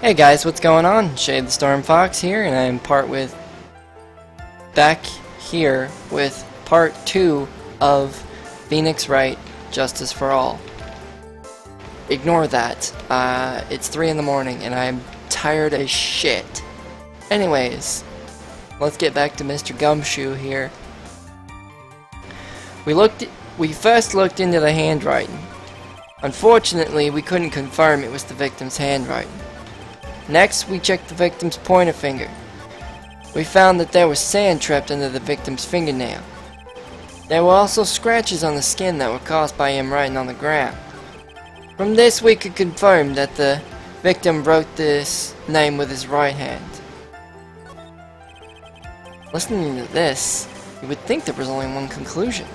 Hey guys, what's going on? Shayde the Storm Fox here, and I'm back here with part 2 of Phoenix Wright, Justice for All. Ignore that. It's 3 in the morning, and I'm tired as shit. Anyways, let's get back to Mr. Gumshoe here. We first looked into the handwriting. Unfortunately, we couldn't confirm it was the victim's handwriting. Next, we checked the victim's pointer finger. We found that there was sand trapped under the victim's fingernail. There were also scratches on the skin that were caused by him writing on the ground. From this, we could confirm that the victim wrote this name with his right hand. Listening to this, you would think there was only one conclusion,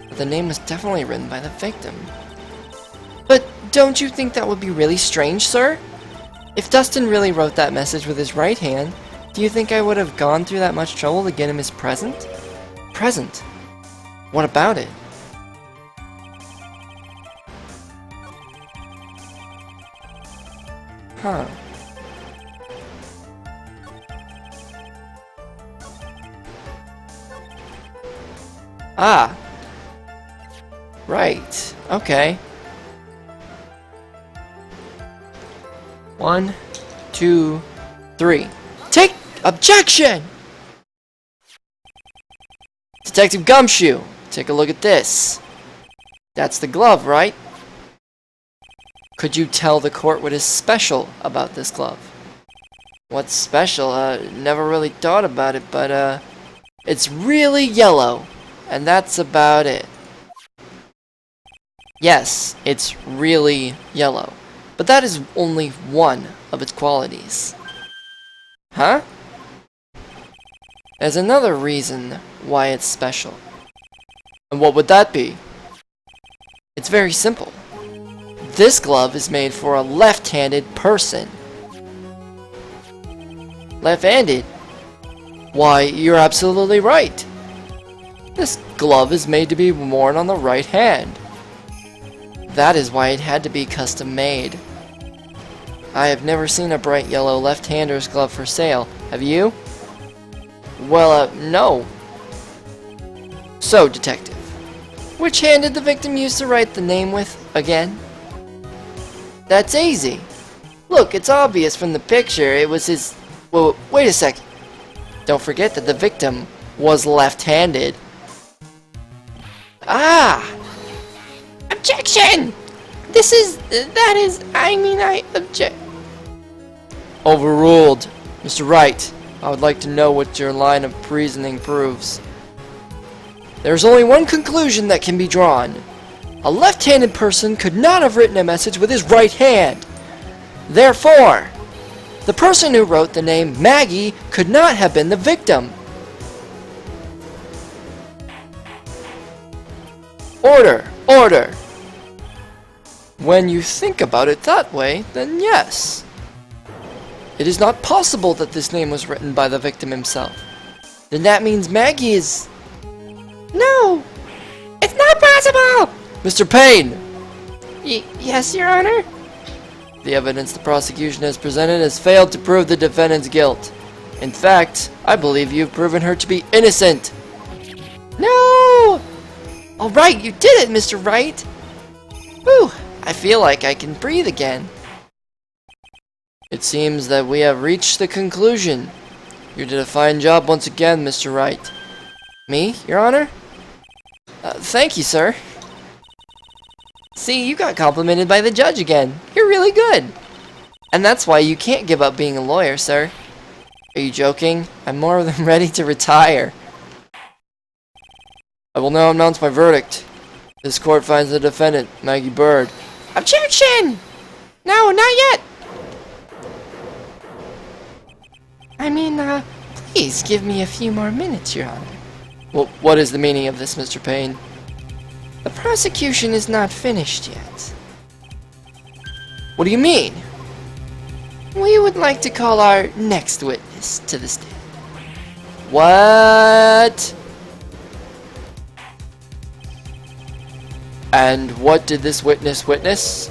but the name was definitely written by the victim. But don't you think that would be really strange, sir? If Dustin really wrote that message with his right hand, do you think I would have gone through that much trouble to get him his present? Present? What about it? Huh. Ah. Right. Okay. 1, 2, 3. Take objection! Detective Gumshoe, take a look at this. That's the glove, right? Could you tell the court what is special about this glove? What's special? Never really thought about it, but it's really yellow, and that's about it. Yes, it's really yellow. But that is only one of its qualities. Huh? There's another reason why it's special. And what would that be? It's very simple. This glove is made for a left-handed person. Left-handed? Why, you're absolutely right. This glove is made to be worn on the right hand. That is why it had to be custom made. I have never seen a bright yellow left-hander's glove for sale. Have you? Well, no. So, detective, which hand did the victim use to write the name with again? That's easy. Look, it's obvious from the picture it was his... Well, wait a second. Don't forget that the victim was left-handed. Ah! Objection! I object. Overruled. Mr. Wright, I would like to know what your line of reasoning proves. There's only one conclusion that can be drawn. A left-handed person could not have written a message with his right hand. Therefore, the person who wrote the name Maggey could not have been the victim. Order! Order! When you think about it that way, then yes. It is not possible that this name was written by the victim himself. Then that means Maggey is... No! It's not possible! Mr. Payne! Yes, Your Honor? The evidence the prosecution has presented has failed to prove the defendant's guilt. In fact, I believe you've proven her to be innocent. No! Alright, you did it, Mr. Wright! Whew! I feel like I can breathe again. It seems that we have reached the conclusion. You did a fine job once again, Mr. Wright. Me, Your Honor? Thank you, sir. See, you got complimented by the judge again. You're really good. And that's why you can't give up being a lawyer, sir. Are you joking? I'm more than ready to retire. I will now announce my verdict. This court finds the defendant, Maggey Bird. Objection! No, not yet! Please give me a few more minutes, Your Honor. Well, what is the meaning of this, Mr. Payne? The prosecution is not finished yet. What do you mean? We would like to call our next witness to the stand. What? And what did this witness witness?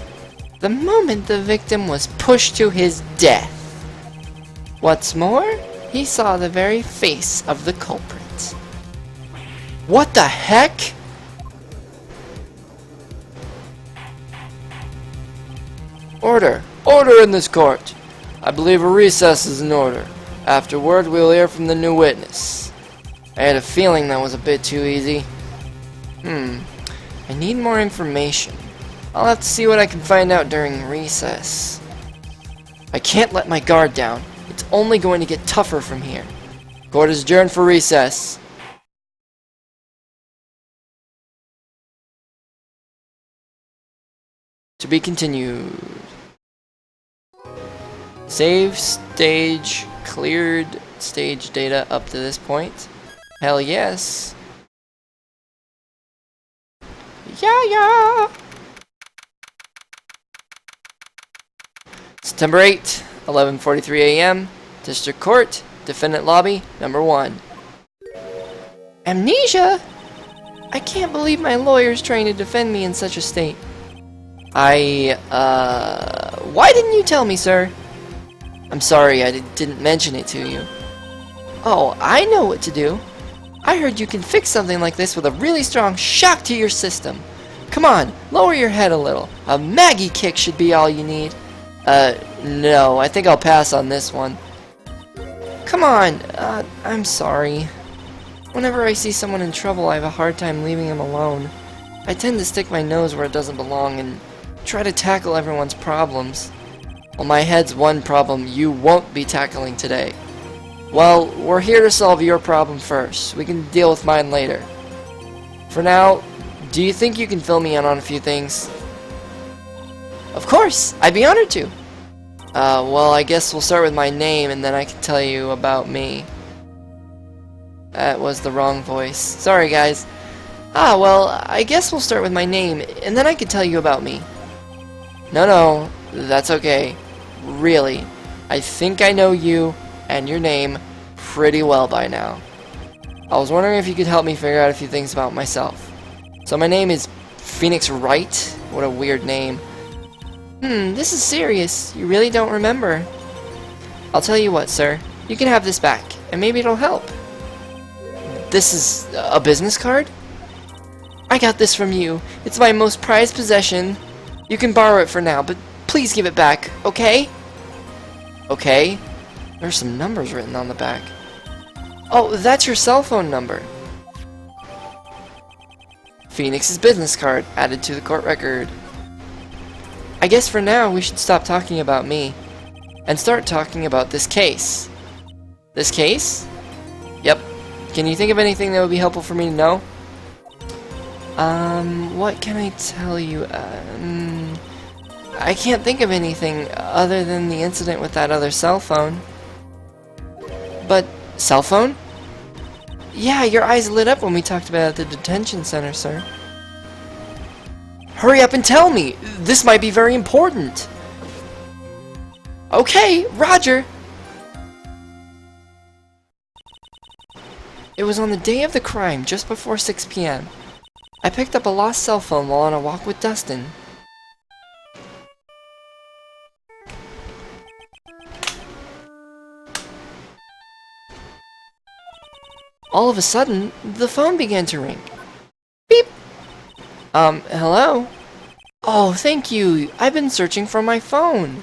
the moment the victim was pushed to his death. What's more, he saw the very face of the culprit. What the heck? Order! Order in this court! I believe a recess is in order. Afterward, we'll hear from the new witness. I had a feeling that was a bit too easy. I need more information. I'll have to see what I can find out during recess. I can't let my guard down. It's only going to get tougher from here. Court is adjourned for recess. To be continued. Save stage cleared stage data up to this point. Hell yes. Yeah. September 8th, 11:43 a.m. District Court, Defendant Lobby, number 1. Amnesia? I can't believe my lawyer's trying to defend me in such a state. Why didn't you tell me, sir? I'm sorry, I didn't mention it to you. Oh, I know what to do. I heard you can fix something like this with a really strong shock to your system. Come on, lower your head a little. A Maggey kick should be all you need. No, I think I'll pass on this one. Come on, I'm sorry. Whenever I see someone in trouble, I have a hard time leaving them alone. I tend to stick my nose where it doesn't belong and try to tackle everyone's problems. Well, my head's one problem you won't be tackling today. Well, we're here to solve your problem first. We can deal with mine later. For now, do you think you can fill me in on a few things? Of course! I'd be honored to! Well, I guess we'll start with my name and then I can tell you about me. That was the wrong voice. Sorry, guys. Well, I guess we'll start with my name and then I can tell you about me. No, that's okay. Really, I think I know you and your name pretty well by now. I was wondering if you could help me figure out a few things about myself. So my name is Phoenix Wright. What a weird name. This is serious. You really don't remember. I'll tell you what, sir. You can have this back, and maybe it'll help. This is a business card? I got this from you. It's my most prized possession. You can borrow it for now, but please give it back, okay? Okay. There's some numbers written on the back. Oh, that's your cell phone number. Phoenix's business card added to the court record. I guess for now we should stop talking about me and start talking about this case. This case? Yep. Can you think of anything that would be helpful for me to know? What can I tell you? I can't think of anything other than the incident with that other cell phone. But, cell phone? Yeah, your eyes lit up when we talked about it at the detention center, sir. Hurry up and tell me! This might be very important! Okay, Roger! It was on the day of the crime, just before 6 p.m. I picked up a lost cell phone while on a walk with Dustin. All of a sudden, the phone began to ring. Beep! Hello? Oh, thank you. I've been searching for my phone.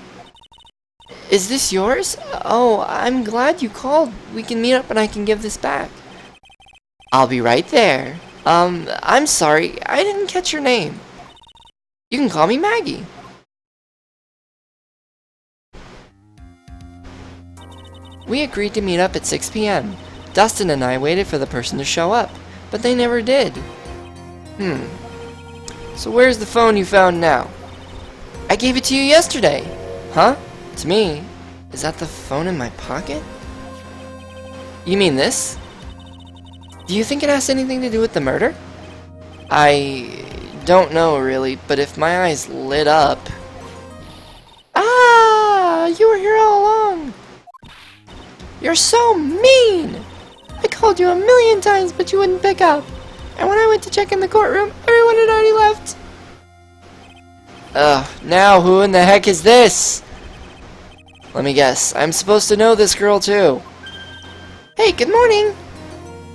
Is this yours? Oh, I'm glad you called. We can meet up and I can give this back. I'll be right there. I'm sorry. I didn't catch your name. You can call me Maggey. We agreed to meet up at 6 p.m. Dustin and I waited for the person to show up, but they never did. So where's the phone you found now? I gave it to you yesterday. Huh? To me? Is that the phone in my pocket? You mean this? Do you think it has anything to do with the murder? I don't know really, but if my eyes lit up... Ah! You were here all along! You're so mean! I called you 1,000,000 times, but you wouldn't pick up. And when I went to check in the courtroom, everyone had already left. Now who in the heck is this? Let me guess. I'm supposed to know this girl too. Hey, good morning,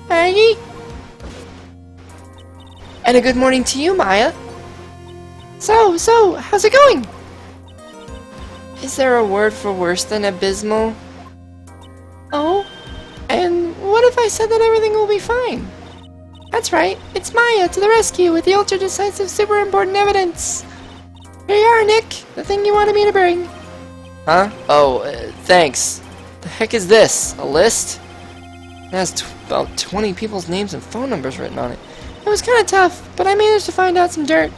Maggey. And a good morning to you, Maya. So, how's it going? Is there a word for worse than abysmal? Oh? And what if I said that everything will be fine? That's right, it's Maya to the rescue with the ultra-decisive super important evidence. Here you are, Nick, the thing you wanted me to bring. Huh? Oh, thanks. The heck is this? A list? It has about 20 people's names and phone numbers written on it. It was kinda tough, but I managed to find out some dirt.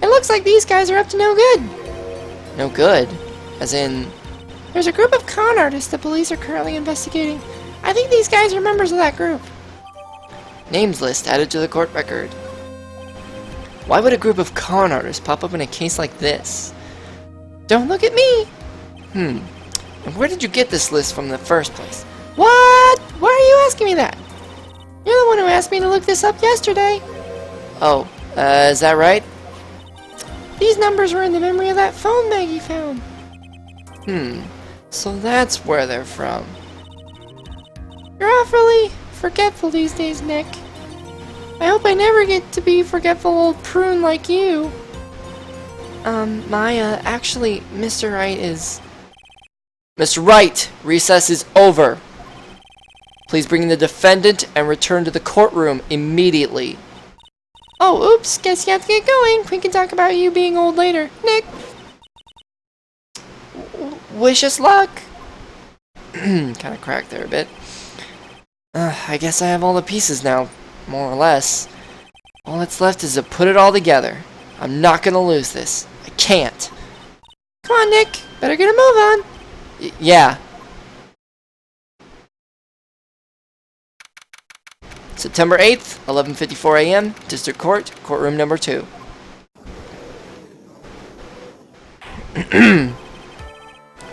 It looks like these guys are up to no good. No good? As in... There's a group of con artists the police are currently investigating. I think these guys are members of that group. Names list added to the court record. Why would a group of con artists pop up in a case like this? Don't look at me! And where did you get this list from in the first place? What? Why are you asking me that? You're the one who asked me to look this up yesterday. Oh, is that right? These numbers were in the memory of that phone Maggey found. So that's where they're from. You're awfully forgetful these days, Nick. I hope I never get to be forgetful old prune like you. Maya, actually, Mr. Wright is... Mr. Wright, recess is over. Please bring in the defendant and return to the courtroom immediately. Oh, oops, guess you have to get going. We can talk about you being old later. Nick. Wish us luck. Kinda cracked there a bit. I guess I have all the pieces now, more or less. All that's left is to put it all together. I'm not gonna lose this. I can't. Come on, Nick. Better get a move on. Yeah. September 8th, 11:54 a.m., District Court, Courtroom number 2.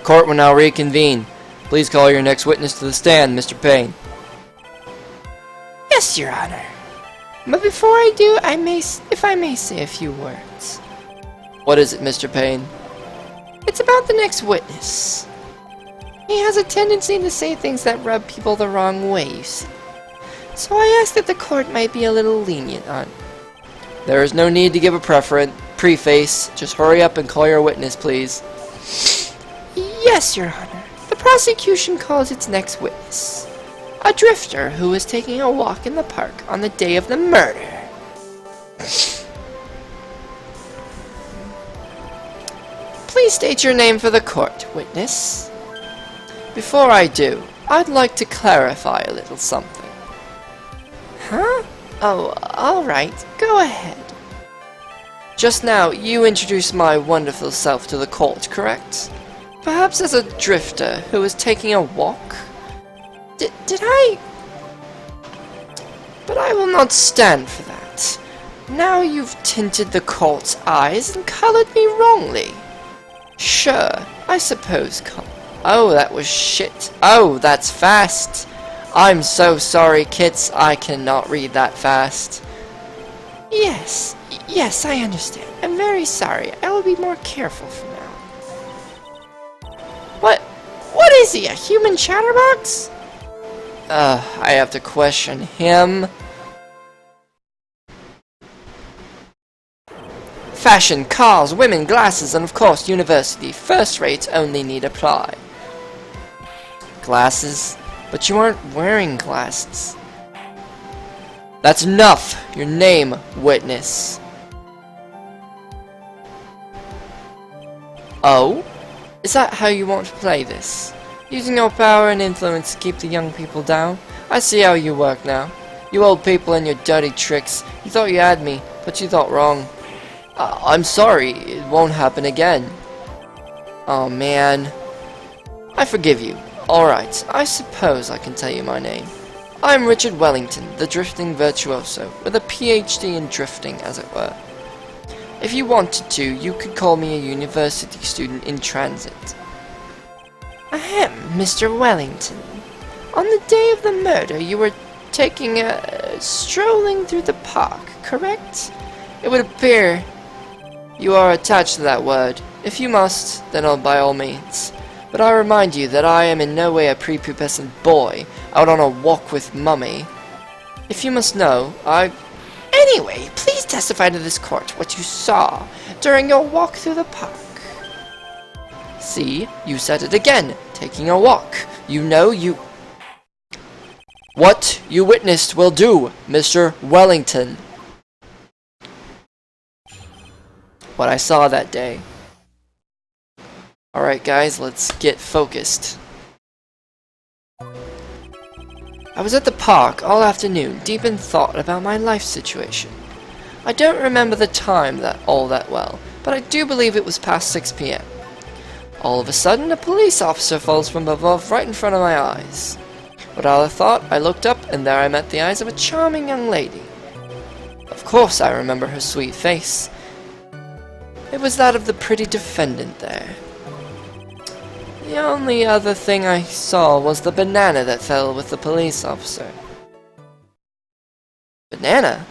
Court will now reconvene. Please call your next witness to the stand, Mr. Payne. Yes, Your Honor. But before I do, if I may say a few words. What is it, Mr. Payne? It's about the next witness. He has a tendency to say things that rub people the wrong way, you see. So I ask that the court might be a little lenient on. There is no need to give a preface. Just hurry up and call your witness, please. Yes, Your Honor. The prosecution calls its next witness. A drifter who was taking a walk in the park on the day of the murder. Please state your name for the court, witness. Before I do, I'd like to clarify a little something. Huh? Oh, alright. Go ahead. Just now, you introduced my wonderful self to the court, correct? Perhaps as a drifter who was taking a walk? Did I? But I will not stand for that. Now you've tinted the court's eyes and colored me wrongly. Sure, I suppose. Oh, that was shit. Oh, that's fast. I'm so sorry, kids. I cannot read that fast. Yes, I understand. I'm very sorry. I will be more careful from now. What is he, a human chatterbox? I have to question him. Fashion, cars, women, glasses, and of course university. First rates only need apply. Glasses? But you aren't wearing glasses. That's enough! Your name, witness. Oh? Is that how you want to play this? Using your power and influence to keep the young people down? I see how you work now. You old people and your dirty tricks. You thought you had me, but you thought wrong. I'm sorry, it won't happen again. Oh man. I forgive you. Alright, I suppose I can tell you my name. I'm Richard Wellington, the drifting virtuoso, with a PhD in drifting, as it were. If you wanted to, you could call me a university student in transit. Ahem, Mr. Wellington. On the day of the murder, you were strolling through the park, correct? It would appear You are attached to that word. If you must, then by all means. But I remind you that I am in no way a prepubescent boy out on a walk with Mummy. If you must know, Anyway, please testify to this court what you saw during your walk through the park. See, you said it again, taking a walk. You know you... What you witnessed will do, Mr. Wellington. What I saw that day. Alright guys, let's get focused. I was at the park all afternoon, deep in thought about my life situation. I don't remember the time all that well, but I do believe it was past 6 p.m. All of a sudden, a police officer falls from above right in front of my eyes. Without a thought, I looked up, and there I met the eyes of a charming young lady. Of course I remember her sweet face. It was that of the pretty defendant there. The only other thing I saw was the banana that fell with the police officer. Banana?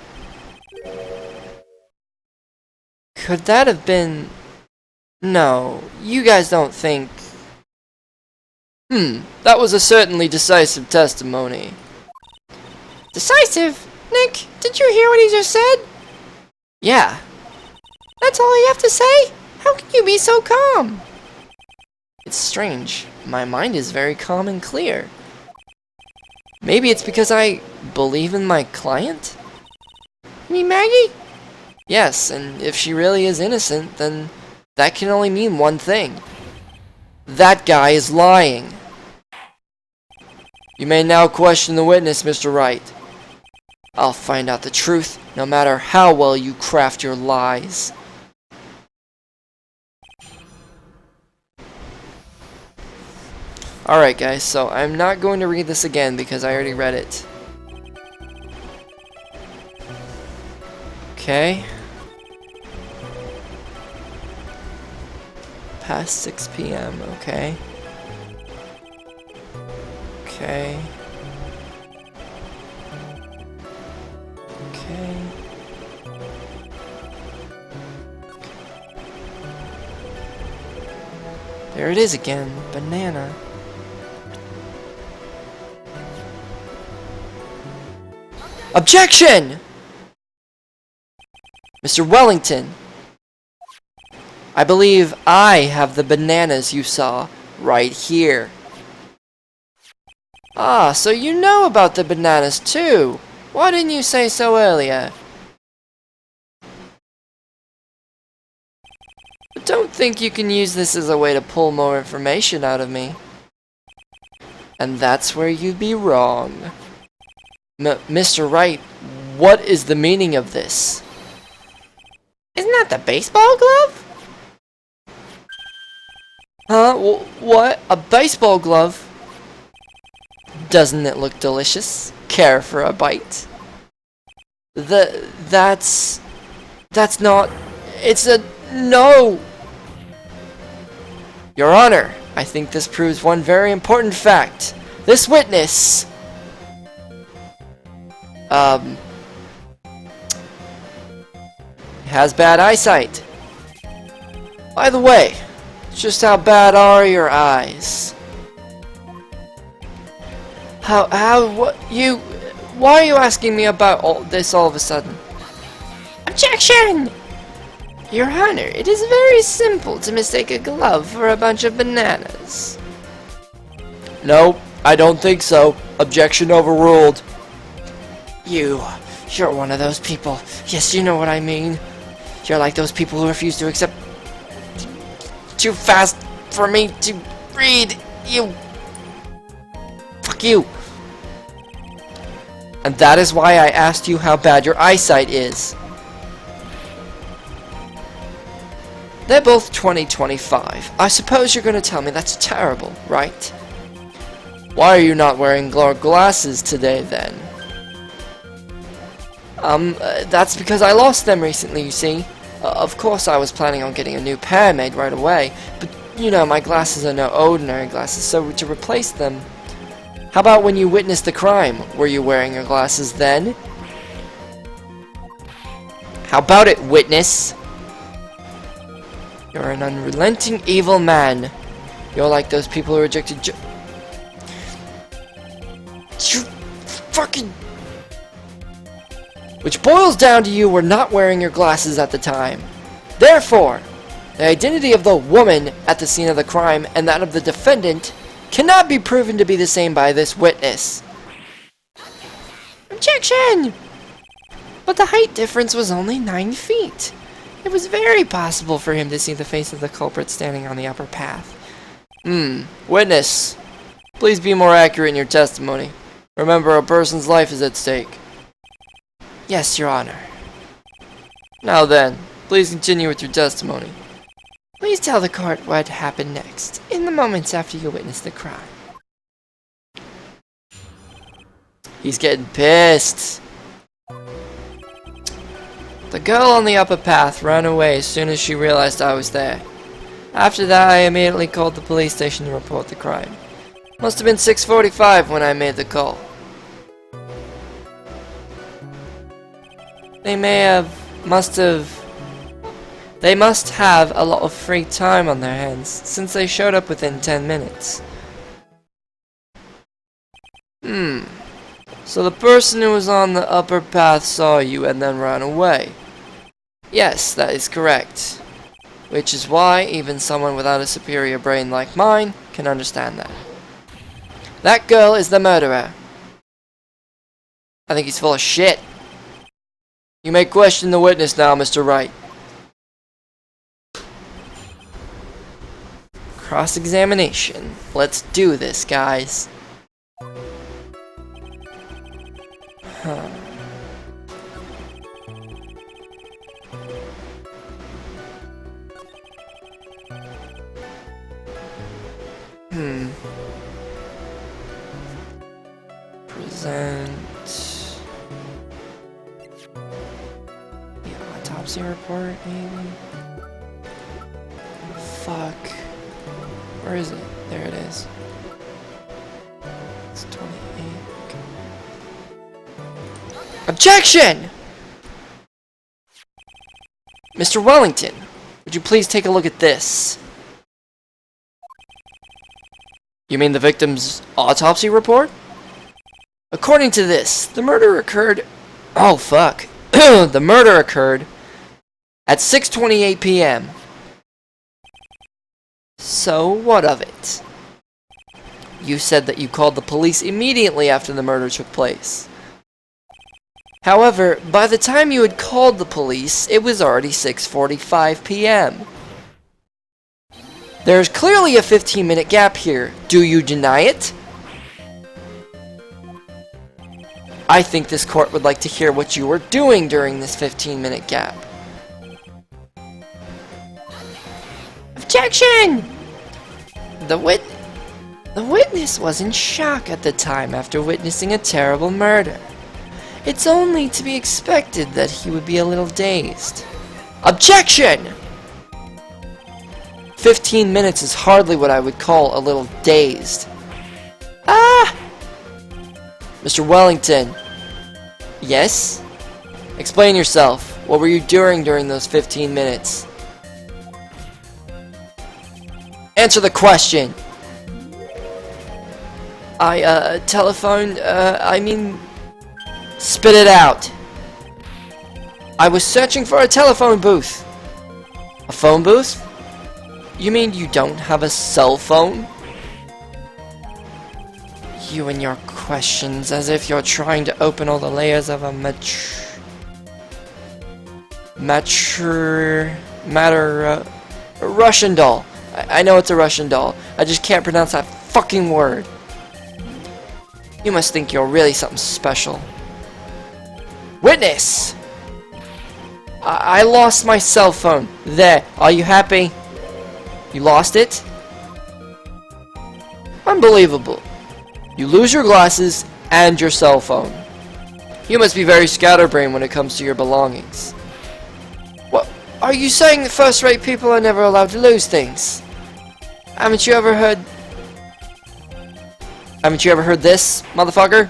Could that have been... No, you guys don't think... That was a certainly decisive testimony. Decisive? Nick, did you hear what he just said? Yeah. That's all you have to say? How can you be so calm? It's strange. My mind is very calm and clear. Maybe it's because I believe in my client? You mean Maggey? Yes, and if she really is innocent, then that can only mean one thing. That guy is lying. You may now question the witness, Mr. Wright. I'll find out the truth, no matter how well you craft your lies. Alright guys, so I'm not going to read this again because I already read it. Okay. Past 6 p.m., okay. Okay. Okay. There it is again, banana. Objection! Mr. Wellington, I believe I have the bananas you saw right here. Ah, so you know about the bananas too. Why didn't you say so earlier? But don't think you can use this as a way to pull more information out of me. And that's where you'd be wrong. Mr. Wright, what is the meaning of this? Isn't that the baseball glove? Huh? What? A baseball glove? Doesn't it look delicious? Care for a bite? That's not... It's a... No! Your Honor, I think this proves one very important fact. This witness... has bad eyesight. By the way, just how bad are your eyes? Why are you asking me about all this all of a sudden? Objection! Your Honor, it is very simple to mistake a glove for a bunch of bananas. No, I don't think so. Objection overruled. You're one of those people. Yes, you know what I mean. You're like those people who refuse to accept... Too fast for me to read. You... Fuck you. And that is why I asked you how bad your eyesight is. They're both 20/25. I suppose you're going to tell me that's terrible, right? Why are you not wearing glasses today, then? That's because I lost them recently, you see. Of course I was planning on getting a new pair made right away, but, you know, my glasses are no ordinary glasses, so to replace them... How about when you witnessed the crime? Were you wearing your glasses then? How about it, witness? You're an unrelenting evil man. You're like those people who rejected you fucking... Which boils down to you were not wearing your glasses at the time. Therefore, the identity of the woman at the scene of the crime and that of the defendant cannot be proven to be the same by this witness. Objection! But the height difference was only 9 feet. It was very possible for him to see the face of the culprit standing on the upper path. Witness, please be more accurate in your testimony. Remember, a person's life is at stake. Yes, Your Honor. Now then, please continue with your testimony. Please tell the court what happened next, in the moments after you witnessed the crime. He's getting pissed. The girl on the upper path ran away as soon as she realized I was there. After that, I immediately called the police station to report the crime. Must have been 6:45 when I made the call. They must have a lot of free time on their hands, since they showed up within 10 minutes. So the person who was on the upper path saw you and then ran away. Yes, that is correct. Which is why even someone without a superior brain like mine can understand that. That girl is the murderer. I think he's full of shit. You may question the witness now, Mr. Wright. Cross-examination. Let's do this, guys. Present the autopsy report, maybe? Fuck. Where is it? There it is. It's 28. Objection! Mr. Wellington, would you please take a look at this? You mean the victim's autopsy report? According to this, the murder occurred... Oh, fuck. The murder occurred at 6:28 p.m. So, what of it? You said that you called the police immediately after the murder took place. However, by the time you had called the police, it was already 6:45 p.m. There's clearly a 15-minute gap here. Do you deny it? I think this court would like to hear what you were doing during this 15-minute gap. Objection! The witness was in shock at the time after witnessing a terrible murder. It's only to be expected that he would be a little dazed. Objection! 15 minutes is hardly what I would call a little dazed. Ah! Mr. Wellington. Yes? Explain yourself. What were you doing during those 15 minutes? Answer the question. I telephoned, spit it out. I was searching for a telephone booth. A phone booth? You mean you don't have a cell phone? You and your questions, as if you're trying to open all the layers of a Russian doll. I know it's a Russian doll. I just can't pronounce that fucking word. You must think you're really something special. Witness! I lost my cell phone. There. Are you happy? You lost it? Unbelievable. You lose your glasses and your cell phone. You must be very scatterbrained when it comes to your belongings. What? Are you saying that first-rate people are never allowed to lose things? Haven't you ever heard this, motherfucker?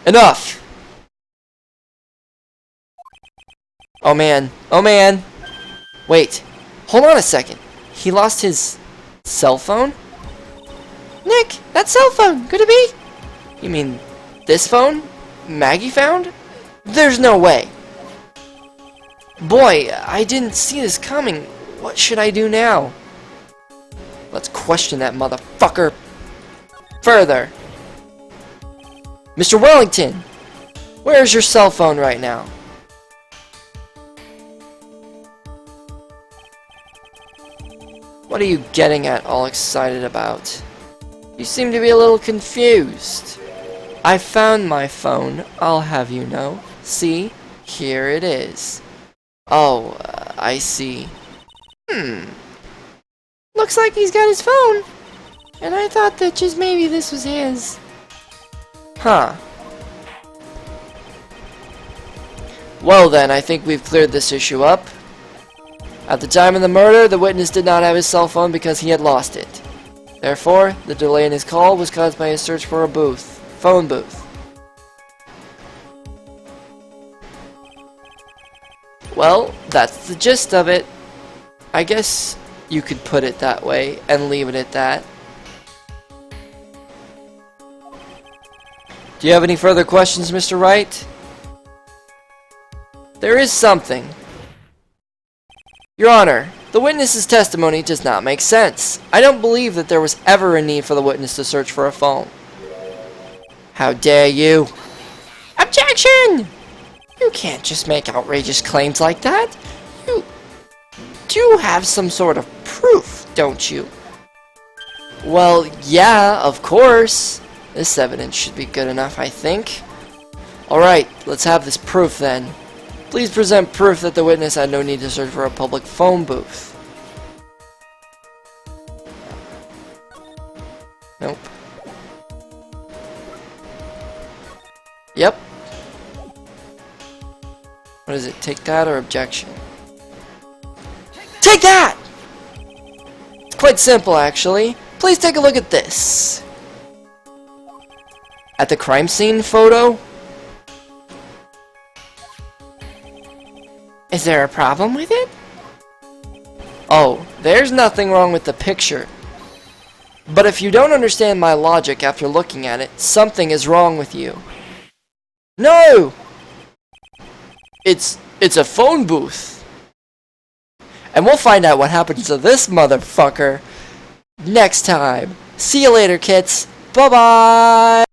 Enough! Oh man. Oh man! Wait. Hold on a second. He lost his cell phone? Nick, that cell phone, could it be? You mean this phone? Maggey found? There's no way. Boy, I didn't see this coming. What should I do now? Let's question that motherfucker further. Mr. Wellington, where's your cell phone right now? What are you getting at all excited about? You seem to be a little confused. I found my phone, I'll have you know. See, here it is. Oh, I see. Looks like he's got his phone. And I thought that just maybe this was his. Huh. Well then, I think we've cleared this issue up. At the time of the murder, the witness did not have his cell phone because he had lost it. Therefore, the delay in his call was caused by his search for a phone booth. Well, that's the gist of it. I guess you could put it that way and leave it at that. Do you have any further questions, Mr. Wright? There is something. Your Honor, the witness's testimony does not make sense. I don't believe that there was ever a need for the witness to search for a phone. How dare you? Objection! You can't just make outrageous claims like that. You do have some sort of proof, don't you? Well, yeah, of course. This evidence should be good enough, I think. Alright, let's have this proof then. Please present proof that the witness had no need to search for a public phone booth. Nope. Yep. What is it? Take that or objection? Take that! It's quite simple, actually. Please take a look at this. At the crime scene photo? Is there a problem with it? Oh, there's nothing wrong with the picture. But if you don't understand my logic after looking at it, something is wrong with you. No! It's a phone booth. And we'll find out what happens to this motherfucker next time. See you later, kids. Bye-bye!